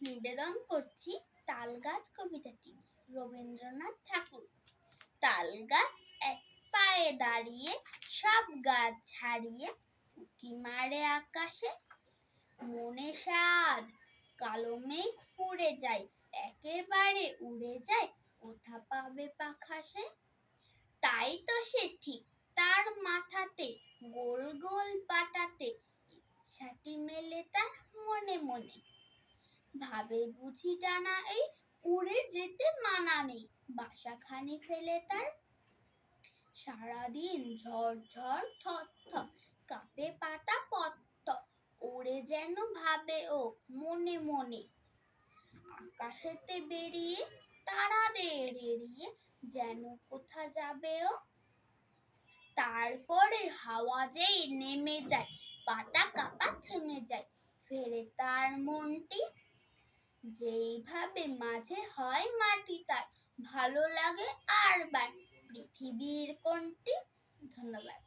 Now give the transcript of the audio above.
নিবেদন করছি তালগাছ কবিতাটি রবীন্দ্রনাথ ঠাকুর। তাল গাছ এক পায়ে দাঁড়িয়ে সব গাছ ছাড়িয়ে উঁকি মারে আকাশে, মনে সাধ কালো মেঘ ফুরে যায়, একেবারে উড়ে যায়, কোথা পাবে পাখা সে। তাই তো সে ঠিক তার মাথাতে গোল গোল পাটাতে ইচ্ছাটি মেলে তার মনে মনে, ভাবে বুঝি ডানা এই উড়ে যেতে মানা নেই, বাসাখানি ফেলে তার। সারাদিন ঝড় ঝড় থর থর কাঁপে পাতা পত্ত, ওড়ে যেন ভাবে ও মনে মনে, আকাশেতে বেরিয়ে তারাদের এড়িয়ে যেন কোথা যাবে ও। তারপরে হাওয়া যেই নেমে যায়, পাতা কাঁপা থেমে যায়, ফেরে তার মনটি, যেইভাবে মাঝে হয় মাটি তার, ভালো লাগে আর বার পৃথিবীর কোনটি। ধন্যবাদ।